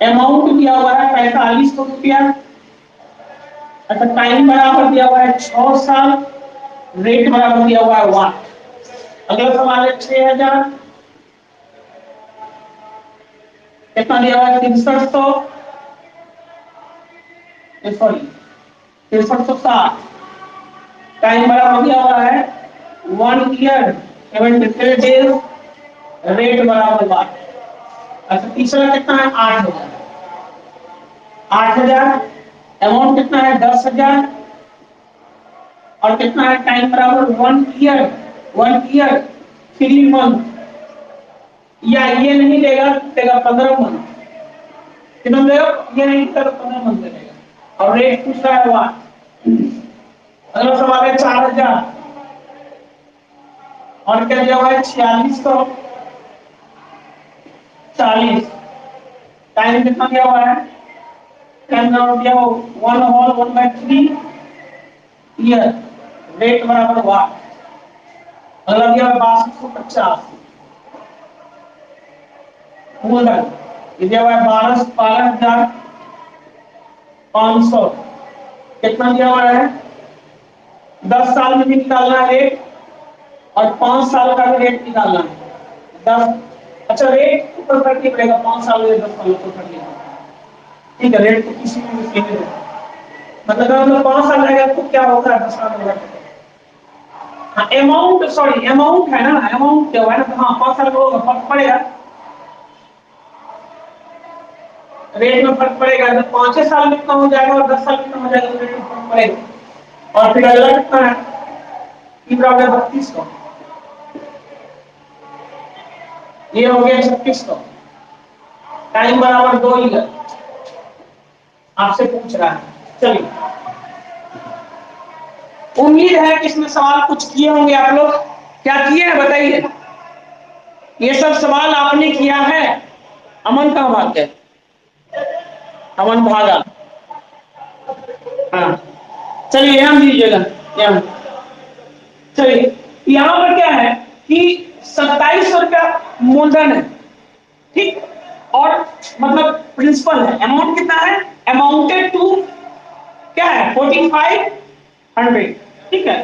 अमाउंट दिया हुआ है 4500 रुपया। अच्छा टाइम बराबर दिया हुआ है 6 साल, रेट बराबर दिया हुआ है 1। अगला सवाल है 6000, कितना दिया हुआ है 6300, सॉरी 6360। टाइम बराबर दिया हुआ है 1 ईयर 73 डेज, रेट बराबर 1। अच्छा तीसरा कितना है 8000, 8000, अमाउंट कितना है 10,000, और कितना है टाइम बराबर 1 ईयर, 1 ईयर 3 मंथ, या ये नहीं देगा, देगा 15 मंथ, कितना देगा ये नहीं देगा 15 मंथ देगा। और रेट पूछ रहा है 1। अगला सवाल है 4000, और क्या दिया हुआ है 4640। टाइम कितना दिया हुआ है, टाइम दिया हुआ 1/3 ईयर, रेट बराबर 1। अगला दिया हुआ 6250, मूलधन ये दिया हुआ है 12,500। कितना दिया हुआ है 10 साल में भी निकालना है रेट, और 5 साल का भी रेट निकालना है 10। अच्छा रेट ऊपर करके पड़ेगा 5 साल में 10 साल ऊपर कर लिया, ठीक है। रेट तो किसी भी स्कीम में मतलब अगर 5 साल लगेगा तो क्या होगा 10 साल में। हाँ अमाउंट, सॉरी अमाउंट है ना, अमाउंट क्या हुआ है ना, हाँ 5 साल का होगा, फर्क पड़ेगा, रेट में फर्क पड़ेगा। तो 5 साल में कितना हो जाएगा और 10 साल में कितना हो जाएगा, तो रेट में फर्क पड़ेगा। और फिर अगला कितना है, ई बराबर 3200, ये हो गया 3600। टाइम बराबर 2 ईयर, आपसे पूछ रहा है। चलिए उम्मीद है कि इसमें सवाल कुछ किए होंगे आप लोग, क्या किए हैं बताइए। ये सब सवाल आपने किया है। अमन कहाँ भाग गए, अमन भागा, हाँ चलिए यहाँ दीजिएगा, यहाँ चलिए। यहाँ पर क्या है कि 2700 रुपया मूलधन है, ठीक, और मतलब प्रिंसिपल है। अमाउंट कितना है, अमाउंटेड टू क्या है 4500, ठीक है,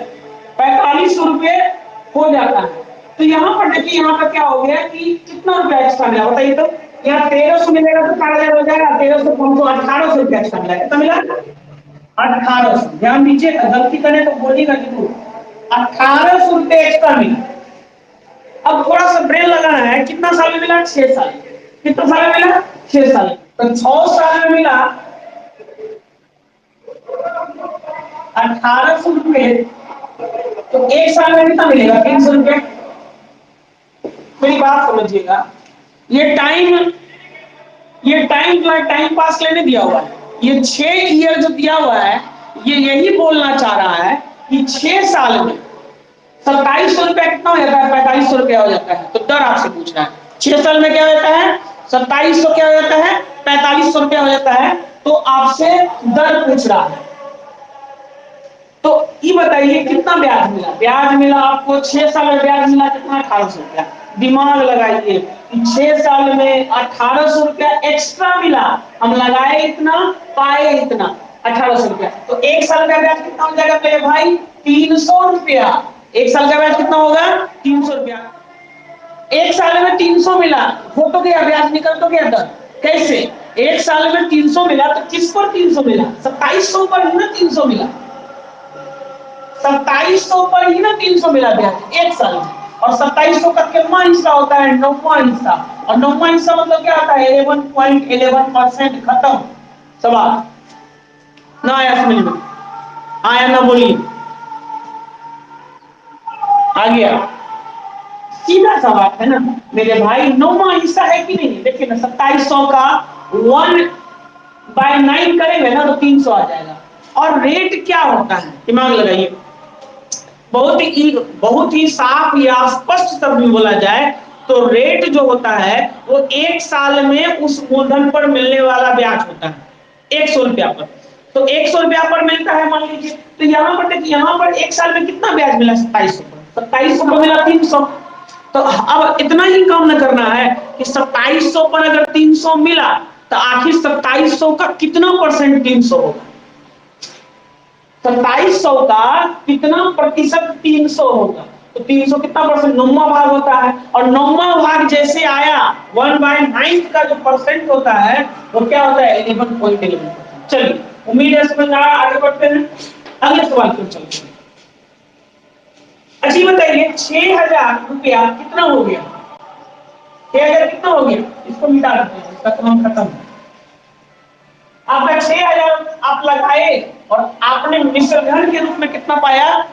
4500 रुपये हो जाता है। तो यहाँ पर देखिए यहाँ पर क्या हो गया कि कितना रुपया एक्स्ट्रा मिला बताइए तो, यहाँ 1300 मिलेगा तो 4000 हो जाएगा, 1300 को हमको 1800 एक्स्ट्रा मिला, कितना मिला? 1800। ध्यान दीजिए, गलती करें तो बोलिएगा जरूर। 1800 रुपए एक्स्ट्रा मिला। अब थोड़ा सा ब्रेन लगाना है, कितना साल में मिला? 6 साल। कितना साल में मिला? 6 साल। तो 6 साल में मिला 1800 रुपए, तो एक साल में कितना मिलेगा? 300 रुपए। मेरी बात समझिएगा, ये टाइम ये टाइम जो है टाइम पास के लिए नहीं दिया हुआ है। ये 6 ईयर जो दिया हुआ है, ये यही बोलना चाह रहा है कि 6 साल में 2700 रुपया कितना हो जाता है? 4500 रुपया हो जाता है। तो दर आपसे पूछ रहा है 6 साल में क्या हो जाता है? 2700 क्या हो जाता है? 4500 रुपया हो जाता है। तो आपसे दर पूछ रहा है। तो ये बताइए कितना ब्याज मिला? ब्याज मिला आपको 6 साल में ब्याज मिला कितना? 1800 रुपया। दिमाग लगाइए, 6 साल में 1800 रुपया एक्स्ट्रा मिला, हम लगाए इतना, पाए इतना, 1800 रुपया। तो एक साल का ब्याज कितना हो जाएगा मेरे भाई? 300 रुपया। एक साल का ब्याज कितना होगा? 300 रुपया। एक साल में 300 मिला, हो तो गया ब्याज, निकल तो गया दर। कैसे? एक साल में 300 मिला तो किस पर 300 मिला? 2700 पर ही ना 300 मिला। 2700 पर ही ना 300 मिला ब्याज एक साल में। और 2700 का कितना हिस्सा होता है? 9वां हिस्सा। और 9वां हिस्सा मतलब क्या होता है? 11.11%। खत्म सवाल। ना आया समझ में? आया ना? बोलिए। आ गया? सीधा सा बात है ना मेरे भाई। 9वां हिस्सा है कि नहीं? देखिए ना, 2700 का 1/9 करेंगे ना तो 300 आ जाएगा। और रेट क्या होता है? दिमाग लगाइए, बहुत ही साफ या स्पष्ट शब्द में बोला जाए तो रेट जो होता है वो एक साल में उस मूलधन पर मिलने वाला ब्याज होता है 100 रुपया पर। तो 100 रुपया पर मिलता है मान लीजिए। तो यहाँ पर देखिए, यहाँ पर एक साल में कितना ब्याज मिला? 2700 पर। 2700 पर मिला 300। तो अब इतना ही काम न करना है कि 2700 पर अगर 300 मिला तो आखिर 2700 का कितना परसेंट 300 होगा? 2700 का कितना प्रतिशत 300 होगा? तो 300 कितना परसेंट? 9वां भाग होता है। और 9वां भाग जैसे आया 1/9 का जो परसेंट होता है वो क्या होता है? 11.11। चलिए, उम्मीद है समझ आ। आगे बढ़ते हैं, अगले सवाल पर चलते हैं। अच्छी बताइए, 6000 रुपया कितना हो गया? 6000 कितना हो गया? इसको मिटा देते हैं, इसका काम खत्म। आपका 6000 आप लगाए और आपने मिश्रधन के रूप में कितना पाया?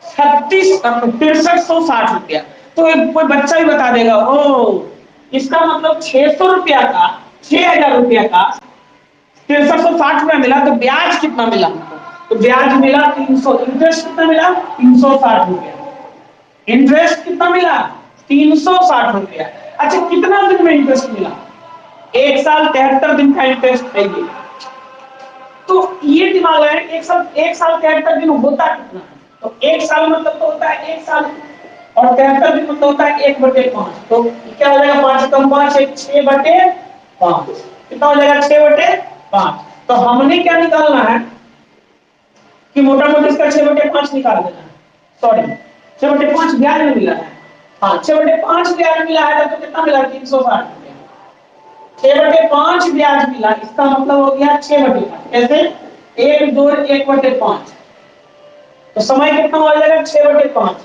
6360 रुपया। तो कोई बच्चा ही बता देगा, ओ इसका मतलब 600 रुपया का, 6000 रुपया का 6360 रुपया मिला, तो ब्याज कितना मिला? तो ब्याज मिला 300। इंटरेस्ट कितना मिला? 360 रुपया। इंटरेस्ट कितना मिला? 360 रुपया। अच्छा, कितना दिन में इंटरेस्ट मिला? एक साल 73 दिन का इंटरेस्ट है ये। तो ये दिमाग है, एक साल 73 दिन होता कितना? तो एक साल मतलब तो होता है 1 साल, और 73 दिन मतलब होता है 1/5। तो क्या हो जाएगा? 5 कम 5 6/5। कितना हो जाएगा? 6/5। तो हमने क्या निकालना है कि मोटा मोटी इसका 6/5 निकाल देना है। सॉरी, 6/5 ब्याज में मिला है। हाँ, 6/5 ब्याज मिला है तो कितना मिला? 360 रुपया। 6/5 ब्याज मिला, इसका मतलब हो गया 6/5। कैसे? 1 2 1/5। तो समय कितना हो जाएगा? 6/5।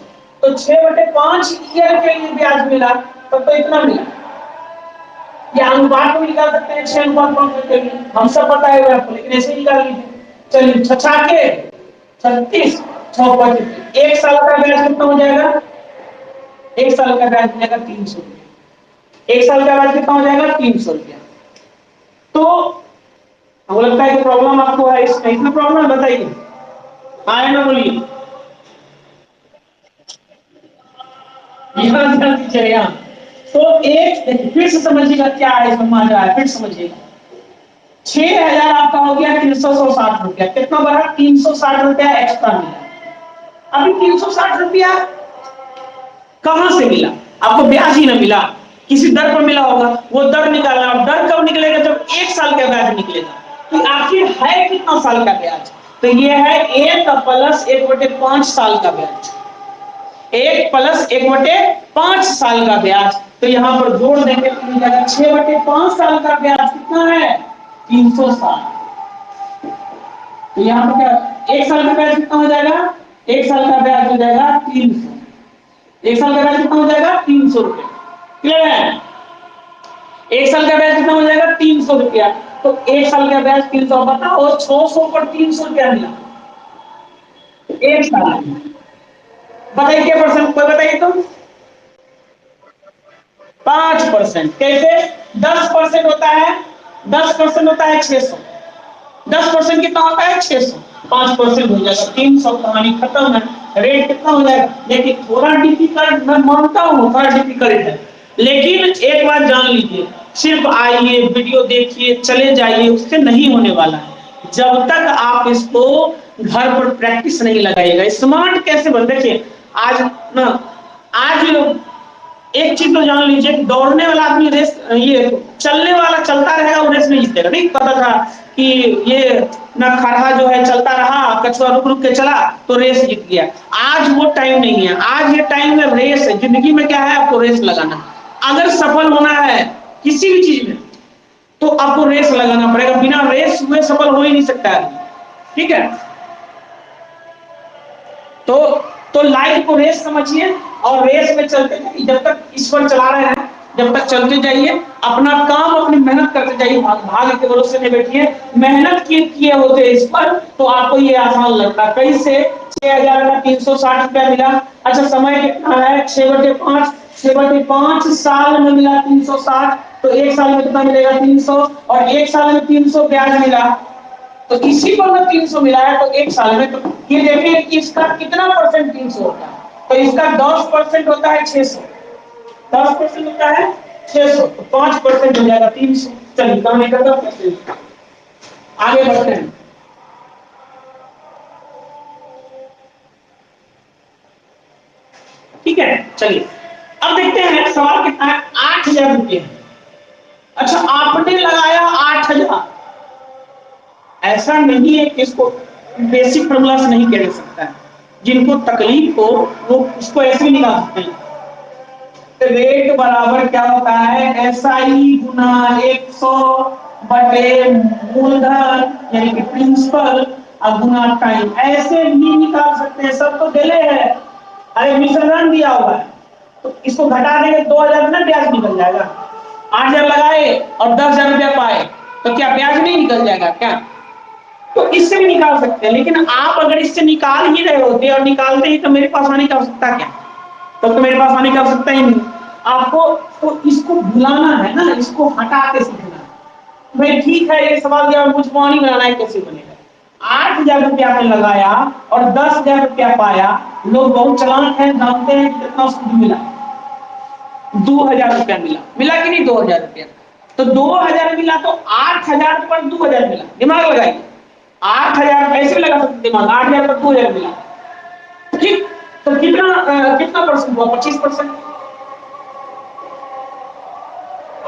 तो 6/5 ईयर के लिए ब्याज मिला, तो इतना मिला। या अनुपात में निकाल सकते हैं, 6:5 के लिए, हम सब पता है आपको, लेकिन ऐसे निकाल लीजिए। चलिए, 6 के 36 6/5। एक साल का ब्याज कितना हो जाएगा? एक साल का ब्याज मिलेगा 300 रुपया। एक साल का ब्याज कितना हो जाएगा? 300 रुपया। तो हमको लगता है कि प्रॉब्लम आपको है इसमें। इसमें प्रॉब्लम बताइए, आए ना? बोलिए। यहाँ ध्यान दीजिएगा। तो एक फिर से समझिएगा क्या है इसमें मान रहा है, फिर समझिएगा। 6000 आपका हो गया 360 रुपया। कितना बढ़ा? 360 रुपया एक्स्ट्रा मिला। अभी 360 रुपया कहां से मिला? आपको ब्याज ही ना मिला, किसी दर पर मिला होगा, वो दर निकालना। अब दर कब निकलेगा? जब 1 साल का ब्याज निकलेगा। तो आखिर है कितना साल का ब्याज? तो ये है 1 + 1/5 साल का ब्याज। 1 + 1/5 साल का ब्याज। तो यहाँ पर जोड़ देंगे तो मिल जाएगा 6/5 साल का ब्याज कितना है 360। तो यहाँ पर क्या एक साल का ब्याज कितना हो जाएगा, एक साल का ब्याज हो जाएगा 300। एक साल का ब्याज कितना हो जाएगा 300 रुपये। क्लियर है, एक साल का ब्याज कितना हो जाएगा 300 रुपया। तो एक साल का ब्याज 300, बताओ 600 पर 300 रुपया मिला एक साल में। बताइए क्या परसेंट, कोई बताइए तो। 5%। कैसे 10% होता है, 10% होता है 600, 10% कितना होता है 600, 5% हो जाएगा 300, कहानी खत्म है। रेट कितना हो जाएगा, लेकिन थोड़ा डिफिकल्ट मैं मानता हूँ, थोड़ा डिफिकल्ट है, लेकिन एक बात जान लीजिए, सिर्फ आइए वीडियो देखिए चले जाइए उससे नहीं होने वाला है। जब तक आप इसको घर पर प्रैक्टिस नहीं लगाइएगा। स्मार्ट कैसे बन, देखिए आज ना, आज एक चीज तो जान लीजिए, दौड़ने वाला आदमी रेस, ये चलने वाला चलता रहेगा वो रेस नहीं जीतेगा। नहीं पता था कि ये ना खरहा जो है चलता रहा, कछुआ रुक रुक के चला तो रेस जीत गया। आज वो टाइम नहीं है, आज ये टाइम है रेस है। जिंदगी में क्या है, आपको रेस लगाना। अगर सफल होना है किसी भी चीज में तो आपको रेस लगाना पड़ेगा, बिना रेस हुए सफल हो ही नहीं सकता है। ठीक है, तो लाइफ को रेस समझिए और रेस में चलते जाइए, जब तक ईश्वर चला रहे हैं जब तक चलते जाइए, अपना काम अपनी मेहनत करते जाइए, भाग्य के भरोसे नहीं बैठिए। मेहनत किए होते इस पर तो आपको ये आसान लगता। कैसे 6,000 का 360 रुपया मिला। अच्छा समय कितना है 6/5, 6/5 साल में मिला 360, तो एक साल में कितना मिलेगा 300, और एक साल में 300 ब्याज मिला, तो इसी को अगर 300 मिला है तो एक साल में, तो ये देखिए कि इसका कितना परसेंट 300 होता है, तो इसका 10% होता है 600, 10% होता है 600, तो 5% हो जाएगा 300। चलिए काम नहीं करता, आगे बढ़ते हैं। ठीक है, चलिए अब देखते हैं सवाल कितना है, 8,000 रुपये। अच्छा आपने लगाया 8,000, ऐसा नहीं है कि इसको बेसिक फॉर्मूला से नहीं किया जा सकता है। जिनको तकलीफ हो वो उसको ऐसे भी निकाल सकते हैं। रेट बराबर क्या होता है, एसआई गुना 100 बटे मूलधन यानी कि प्रिंसिपल और गुना टाइम, ऐसे भी निकाल सकते हैं। सब तो दिले है, अरे मिश्रण दिया हुआ है, तो इसको घटा देंगे 2,000 ना ब्याज निकल जाएगा। 8,000 लगाए और 10,000 रुपया पाए तो क्या ब्याज नहीं निकल जाएगा क्या, तो इससे भी निकाल सकते हैं। लेकिन आप अगर इससे निकाल ही रहे होते और निकालते ही तो मेरे पास आने का आवश्यकता क्या, तो मेरे पास आने की आवश्यकता ही नहीं। आपको तो इसको भुलाना है ना, इसको हटा के सीखना है। भाई ठीक है ये सवाल दिया मुझ पानी बनाना है, कैसे बनेगा। 8,000 रुपया आपने लगाया और 10,000 रुपया पाया। लोग बहुत चालाक हैं, जानते हैं कितना सूद मिला, 2,000 रुपया मिला, मिला कि नहीं 2,000 रुपया। तो 2,000 मिला तो 8,000 पर 2,000 मिला, दिमाग लगाइए। 8,000 ऐसे लगा सकते दिमाग, 8,000 पर 2,000 मिला, ठीक। तो कितना परसेंट हुआ, 25%।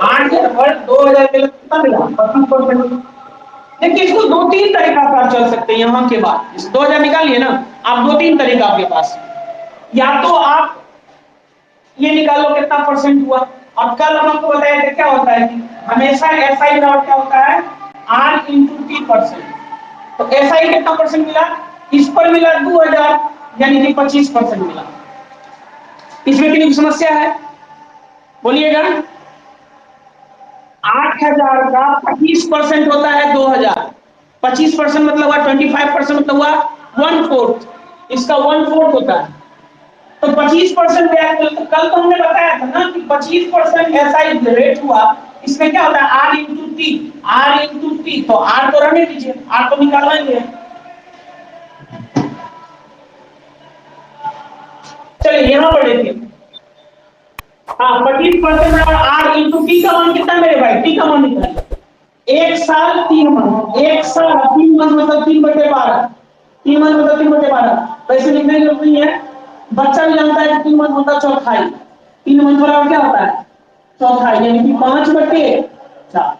8,000 पर 2,000 मिला, कितना मिला 25%। देखिए इसको 2-3 तरीका से आप चल सकते हैं। यहाँ के बाद इस 2,000 निकालिए ना आप, 2-3 तरीका आपके पास। या तो आप ये निकालो कितना परसेंट हुआ, और कल हम आपको बताया था क्या होता है कि हमेशा एसआई बराबर क्या होता है R इंटू T%। तो एसआई कितना परसेंट मिला, इस पर मिला 2,000 यानी कि 25% मिला। इसमें कितनी समस्या है बोलिएगा। 8,000 का 25% होता है 2,000, 25% मतलब हुआ 25% मतलब हुआ 1/4, इसका 1/4 होता है। तो 25% ब्याज मिलता। तो कल तो हमने बताया था ना कि 25% ऐसा ही रेट हुआ, इसमें क्या होता है R into T, R into T, तो R तो रहने दीजिए, R तो निकालना ही है। चलिए यहाँ पर देखिए, हाँ 25% और R इंटू टी का मान कितना मेरे भाई, टी का मान निकालिए। 1 साल 3 मंथ, 1 साल 3 मंथ मतलब 3/12, 3 मंथ मतलब 3/12, वैसे लिखने की जरूरत नहीं है, बच्चा भी जानता है कि 3 मंथ होता है चौथाई, 3 मंथ बराबर क्या होता है चौथाई, यानी कि 5/4।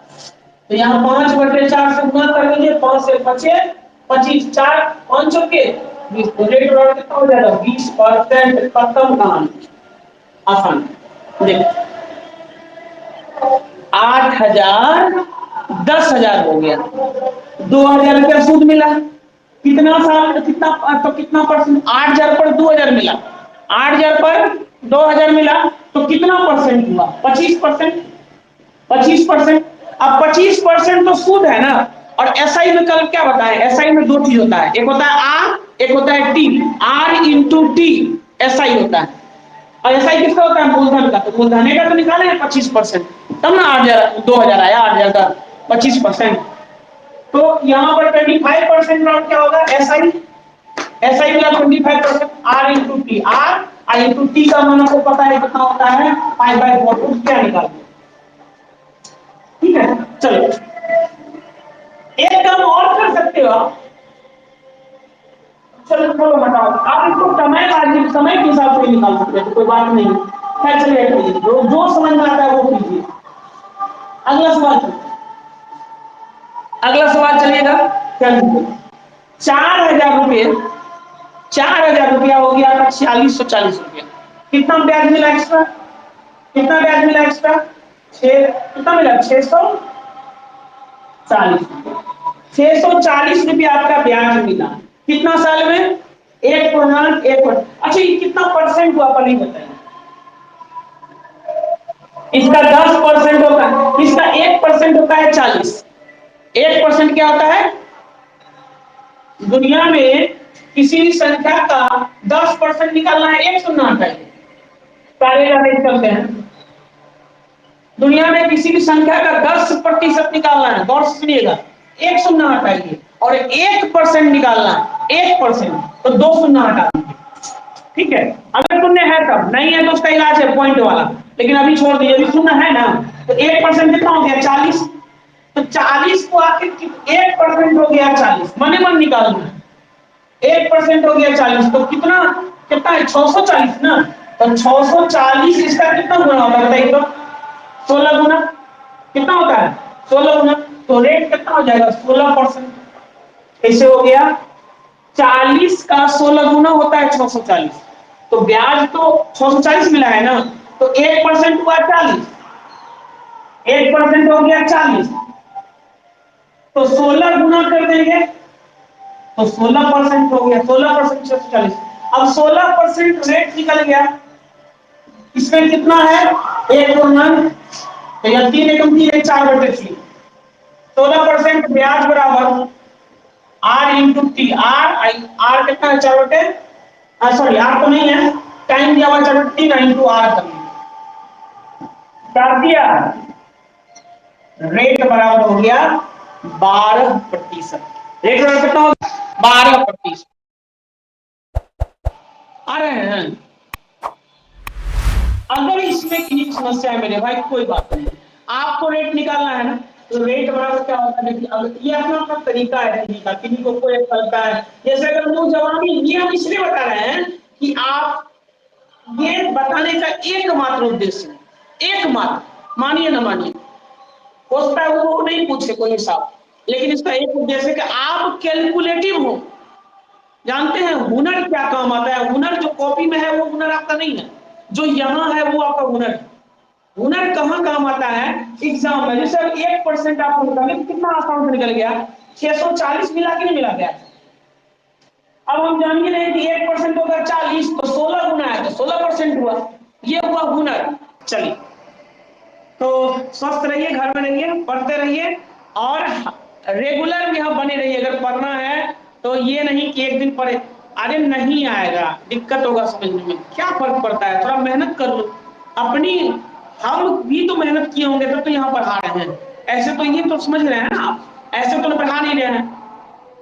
तो यहाँ 5/4 से गुना कर लीजिए, 5 से बचे 25, 4 5 के 20, तो रेट बराबर कितना हो जाएगा 20%। खत्म कहानी, आसान। देखो 8,000 10,000 हो गया, 2,000 रुपया सूद मिला। कितना साल कितना तो कितना परसेंट, 8,000 पर 2,000 मिला, 8,000 पर 2,000 मिला तो कितना परसेंट हुआ? 25%। 25%। अब 25% तो सूद है ना। और एसआई में कल क्या बताएं, एसआई में दो चीज होता है, एक होता है आर, एक होता है T. R into T SI होता है। और एसआई किसका होता है? मूलधन का। तो मूलधन का तो निकाले हैं 25%, तब ना 8,000 2,000 आया, 8,000 का 25%। तो यहाँ पर 25% राउंड क्या होगा? एसआई। एसआई मिला 25%, R into T. R into T का मान आपको पता है कितना होता है? 5/4। क्या निकाल, ठीक है। चलो एक काम और कर सकते हो आप। चलो छोड़ो बताओ, आप इसको समय के हिसाब से निकाल सकते हैं, तो कोई बात नहीं। खैर चलिए जो समझ में आता है वो कीजिए। अगला सवाल, अगला सवाल चलिएगा। क्या 4,000 रुपये, 4,000 रुपया हो गया था 4,640 रुपया। कितना ब्याज मिला एक्स्ट्रा? कितना ब्याज मिला एक्स्ट्रा? कितना मिला? 640 रुपया। 640 रुपया आपका ब्याज मिला। कितना साल में? 1.1। अच्छा ये कितना परसेंट हुआ पर नहीं बताइए। इसका 10% होता है, इसका 1% होता है 40। 1% क्या होता है? दुनिया में किसी भी संख्या का 10% निकालना है, एक सुनना आता है। सारे चलते हैं। दुनिया में किसी भी संख्या का 10% निकालना है, गौर से सुनिएगा। एक सुनना हटाइए, और 1% निकालना है, 1%, तो 2 सुनना हटा दीजिए। ठीक है। अगर शून्य है तब, नहीं है तो उसका इलाज है पॉइंट वाला, लेकिन अभी छोड़ दीजिए। अभी शून्य है ना, तो 1% कितना हो गया? 40। तो 40 को आखिर 1% हो गया 40, मने मन निकालना है। 1% हो गया 40, तो कितना कितना है? 640 ना। तो 640 इसका कितना गुना होता है बताइए तो? 16 गुना। कितना होता है? 16 गुना। तो रेट कितना हो जाएगा? 16%। कैसे हो गया? 40 का 16 गुना होता है 640। तो ब्याज तो 640 मिला है ना, तो 1% हुआ 40, 1% हो गया 40, तो 16 गुना कर देंगे तो 16% हो गया। 16% 640। अब 16% रेट निकल गया। इसमें कितना है? 1 तो या 3 एकम 3 4/3। 16% ब्याज बराबर आर इंटू टी। आर कितना है? 4/, सॉरी आर तो नहीं है, टाइम दिया हुआ 4/3 इंटू आर कर दिया। रेट बराबर हो गया 12%। रेट बराबर कितना हो गया? 12%। आ रहे हैं। अगर इसमें किसी समस्या है मेरे भाई, कोई बात नहीं, आपको रेट निकालना है ना, तो रेट बराबर क्या होता है? अगर ये अपना अपना तरीका है, किसी को कोई करता है। जैसे अगर मुंह जवानी, ये हम इसलिए बता रहे हैं कि आप ये बताने का एकमात्र उद्देश्य है, एकमात्र, मानिए ना मानिए, हो सकता है वो नहीं पूछे कोई हिसाब, लेकिन इसका एक उद्देश्य है कि आप कैलकुलेटिव हो। जानते हैं हुनर क्या काम आता है? हुनर जो कॉपी में है वो हुनर आपका नहीं है, जो यहाँ है वो आपका हुनर है। हुनर कहाँ काम आता है? एग्जाम में। जैसे 1% आपको निकाले, कितना आसान से निकल गया? 640 मिला कि नहीं मिला गया? अब हम जानिए नहीं कि 1% होगा 40, तो 16 गुना है, तो 16% हुआ। ये हुआ हुनर। चलिए, तो स्वस्थ रहिए, घर में रहिए, पढ़ते रहिए, और रेगुलर यहाँ बने रहिए। अगर पढ़ना है तो ये नहीं कि एक दिन पढ़े, अरे नहीं आएगा, दिक्कत होगा समझने में, क्या फर्क पड़ता है? थोड़ा मेहनत कर लो अपनी। हम भी तो मेहनत किए होंगे तब तो यहाँ पढ़ा रहे हैं। ऐसे तो ये तो समझ रहे हैं ना आप, ऐसे तो पढ़ा नहीं रहे हैं।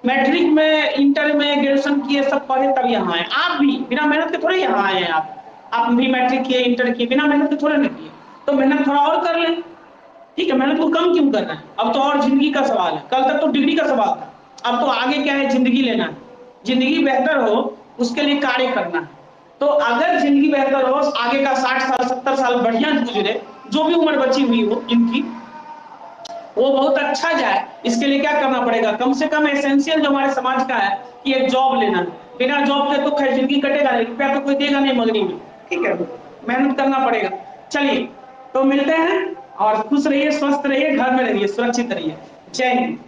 मैट्रिक में, इंटर में, ग्रेजुएशन किए, सब पढ़े तब यहाँ आए। आप भी बिना मेहनत के थोड़े यहाँ आए हैं। आप भी मैट्रिक किए, इंटर किए, बिना मेहनत के थोड़े नहीं किए। तो मेहनत थोड़ा और कर लें। ठीक है, मेहनत को कम क्यों करना है? अब तो और जिंदगी का सवाल है, कल तक तो डिग्री का सवाल था, अब तो आगे क्या है? जिंदगी लेना है। जिंदगी बेहतर हो उसके लिए कार्य करना है। तो अगर जिंदगी बेहतर हो, आगे का 60 साल 70 साल बढ़िया गुजरे, जो भी उम्र बची हुई हो जिनकी, वो बहुत अच्छा जाए, इसके लिए क्या करना पड़ेगा? कम से कम एसेंशियल जो हमारे समाज का है कि एक जॉब लेना। बिना जॉब के तो खैर जिंदगी कटेगा नहीं, रुपया तो कोई देगा नहीं मंगनी में। ठीक है, मेहनत करना पड़ेगा। चलिए, तो मिलते हैं और खुश रहिए, स्वस्थ रहिए, घर में रहिए, सुरक्षित रहिए। जय हिंद।